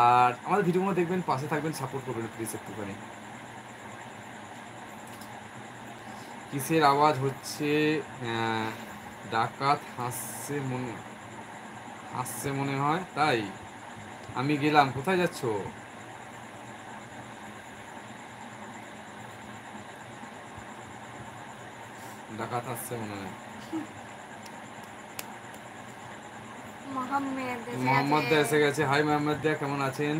আর আমাদের ভিডিওগুলো দেখবেন, পাশে থাকবেন, সাপোর্ট করবেন প্লিজ একটুখানি। কিসের আওয়াজ হচ্ছে? ডাকাত হাসছে মনে হয়, তাই আমি গেলাম। কোথায় যাচ্ছ? ডাকাত হাসছে মনে হয়। মোহাম্মদ দা এসে গেছে। হাই মোহাম্মদ দা, কেমন আছেন?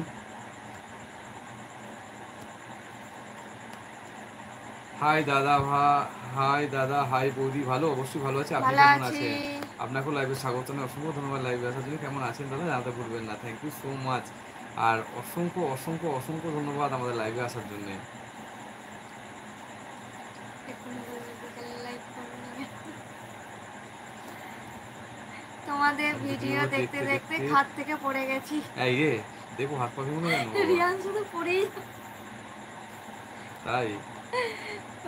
হাই দাদা হাই দাদা, হাই বৌদি। ভালো, অবশ্যই ভালো আছে। আপনি কেমন আছেন? আপনাকেও লাইভে স্বাগত জানাই। অসংখ্য ধন্যবাদ লাইভে আসার জন্য। কেমন আছেন দাদা জানাতে ভুলবেন না। Thank you so much. আর অসংখ্য অসংখ্য অসংখ্য ধন্যবাদ আমাদের লাইভে আসার জন্য। তোমাদের ভিডিও দেখতে দেখতে খাট থেকে পড়ে গেছি। এই রে দেখো হাত পা কেমন গেল। রিয়ান শুধু পড়েই, তাই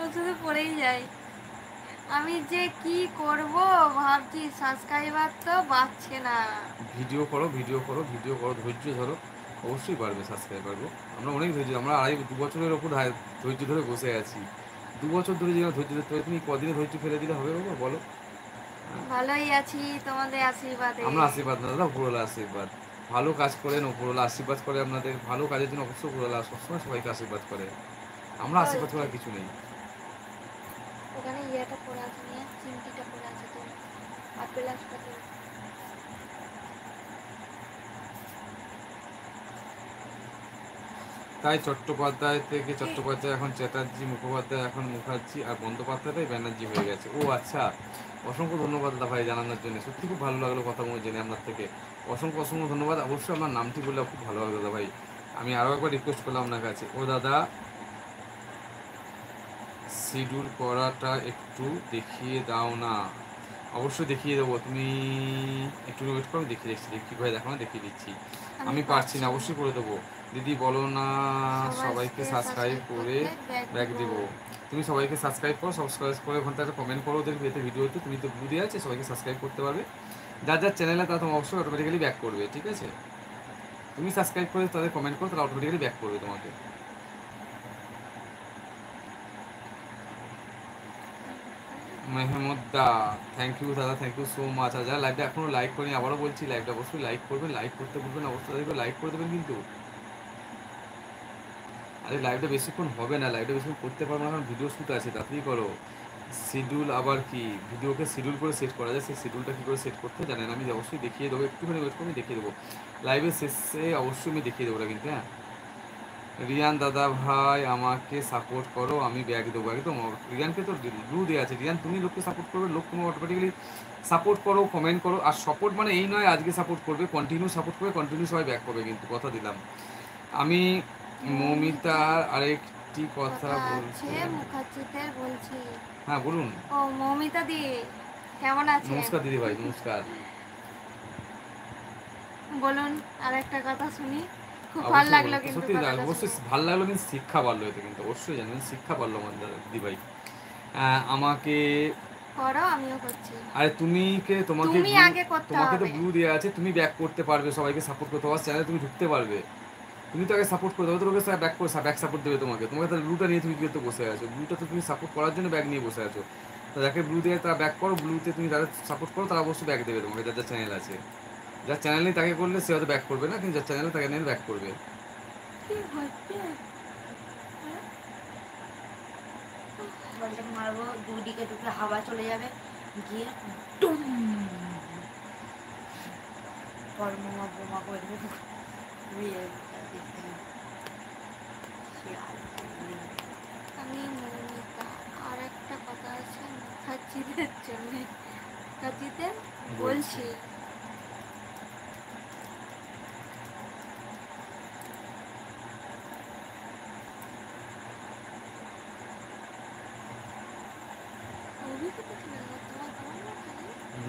ও শুধু পড়েই যায়। আমি যে কি করব ভাবছি, সাবস্ক্রাইবার তো বাড়ছে না। ভিডিও করো ভিডিও করো ভিডিও করো, ধৈর্য ধরো, অবশ্যই পারবে সাবস্ক্রাইব করবো। আমরা অনেক ধৈর্য, আমরা 2.5 বছরের ওপর ধৈর্য ধরে বসে আছি। 2 বছর ধরে যেন ধৈর্য ধরতে হবে, তুমি কদিনে ধৈর্য ফেলে দিলে হবে বাবা বলো? ভালোই আছি তোমাদের আশীর্বাদে। আমরা আশীর্বাদ না দাদা, উপরওয়ালা আশীর্বাদ। ভালো কাজ করেন, উপরওয়ালা আশীর্বাদ করে আপনাদের। ভালো কাজের জন্য অবশ্যই উপরওয়ালা সবসময় সবাইকে আশীর্বাদ করে। আমরা আশীর্বাদ করার কিছু নেই। ওখানে ইয়েটা পড়ে আছে, নিয়ে চিমটিটা পড়ে আছে তো আপেল আসতে। তাই চট্টোপাধ্যায় থেকে চট্টোপাধ্যায় এখন চ্যাটার্জি, মুখোপাধ্যায় এখন মুখার্জি, আর বন্দ্যোপাধ্যায়টাই ব্যানার্জি হয়ে গেছে। ও আচ্ছা, অসংখ্য ধন্যবাদ দাদা ভাই জানানোর জন্য। সত্যি খুব ভালো লাগলো কথাগুলো জেনে আপনার থেকে। অসংখ্য অসংখ্য ধন্যবাদ। অবশ্যই আপনার নামটি বললে খুব ভালো লাগলো দাদা ভাই। আমি আরও একবার রিকোয়েস্ট করলাম আপনার কাছে। ও দাদা, শিডিউল করাটা একটু দেখিয়ে দাও না। অবশ্যই দেখিয়ে দেবো, তুমি একটু ওয়েট করো, দেখিয়ে দিচ্ছি। দেখি ভাই দেখো না, দেখিয়ে দিচ্ছি। আমি পারছি না, অবশ্যই করে দেবো। দিদি বলো না সবাইকে সাবস্ক্রাইব করে ব্যাক দেবো। তুমি সবাইকে সাবস্ক্রাইব করো, সাবস্ক্রাইব করে ওখানটা একটা কমেন্ট করো, দেখবে এতে ভিডিওতে তুমি তো ব্লু দিয়ে আছে, সবাইকে সাবস্ক্রাইব করতে পারবে। যার যার চ্যানেলে তারা তোমার অবশ্যই অটোমেটিক্যালি ব্যাক করবে, ঠিক আছে? তুমি সাবস্ক্রাইব করে তাদের কমেন্ট করো, তারা অটোমেটিক্যালি ব্যাক করবে তোমাকে। মেহমুদ দা, থ্যাংক ইউ দাদা, থ্যাংক ইউ সো মাচ। আর যারা লাইভটা এখনো লাইক করেনি, আবারও বলছি লাইভটা অবশ্যই লাইক করবেন। লাইক করতে ভুলবেন, অবশ্যই তাদেরকে লাইক করে দেবেন কিন্তু। আরে লাইভটা বেশিক্ষণ হবে না, লাইভটা বেশিক্ষণ করতে পারবো না, কারণ ভিডিও শ্যুট আছে, তাড়াতাড়ি করো। শিডিউল আবার কি? ভিডিওকে শিডিউল করে সেট করা যায়, সেই শিডিউলটা কী করে সেট করতে জানেন? আমি অবশ্যই দেখিয়ে দেবো, একটুখানি ওয়েট করে আমি দেখিয়ে দেবো। লাইভের শেষে অবশ্যই আমি দেখিয়ে দেবো কিন্তু। হ্যাঁ রিয়ান দাদা ভাই, আমাকে সাপোর্ট করো, আমি ব্যাগ দেবো। একদম রিয়ানকে তো ব্লু দেওয়া আছে। রিয়ান তুমি লোককে সাপোর্ট করবে, লোক তোমার অটোমেটিক্যালি সাপোর্ট করো, কমেন্ট করো। আর সাপোর্ট মানে এই নয় আজকে সাপোর্ট করবে, কন্টিনিউ সাপোর্ট করবে, কন্টিনিউ সবাই ব্যাক করবে কিন্তু, কথা দিলাম। আমি মৌমিতার আরেকটি কথা বলছি। মুখার্জিদের বলছি। হ্যাঁ বলুন। ও মৌমিতা দি, কেমন আছেন? নমস্কার দিদি ভাই, নমস্কার। বলুন আরেকটা কথা শুনি। খুব ভালো লাগলো কিন্তু, সত্যি অবশ্যই ভালো লাগলো, কিন্তু শিক্ষা বাড়লো এতে কিন্তু, অবশ্যই জানবেন শিক্ষা বাড়লো আমাদের দিদি ভাই। আমাকে করো, আমিও করছি। আরে তোমাকে আগে করতে হবে। তোমাকে তো ব্লু দেওয়া আছে, তুমি ব্যাক করতে পারবে, সবাইকে সাপোর্ট করতে পারবে, চ্যানেলে তুমি ঢুকতে পারবে। তুমি তো আগে সাপোর্ট করতে হবে, তোমাকে ব্যাক সাপোর্ট দেবে তোমাকে। তোমাকে তাহলে ব্লুটা নিয়ে তুমি তো বসে আছো, ব্লুটা তো তুমি সাপোর্ট করার জন্য ব্যাক নিয়ে বসে আছো। তো যাকে ব্লু দিয়ে তারা ব্যাক করো, ব্লুতে তুমি যারা সাপোর্ট করো তারা অবশ্যই ব্যাক দেবে তোমাকে। যার যার চ্যানেল আছে, যার চ্যানেল নেই তাকে করলে সে হয়তো ব্যাক করবে না, কিন্তু যার চ্যানেলে তাকে নিয়ে ব্যাক করবে। মারবো, দুদিকে দুটো হাওয়া চলে যাবে, গিয়ে বোমা করে দেবো। আমি মৌমিতা, আর একটা কথা আছে মুখার্জিদের জন্য, মুখার্জিদের বলছি।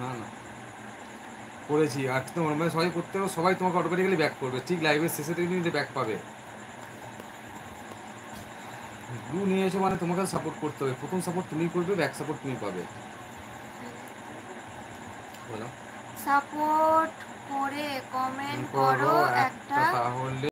না না করেছি, আর তোমার মানে সবাই করতে হবে, সবাই তোমাকে অটোমেটিক্যালি ব্যাক করবে, ঠিক লাইভের শেষে থেকে কিন্তু ব্যাক পাবে। ব্লু নিয়ে এসো মানে তোমাকে সাপোর্ট করতে হবে, প্রথম সাপোর্ট তুমি করবে, ব্যাক সাপোর্ট তুমি পাবে। বলো সাপোর্ট করে কমেন্ট করো একটা, তাহলে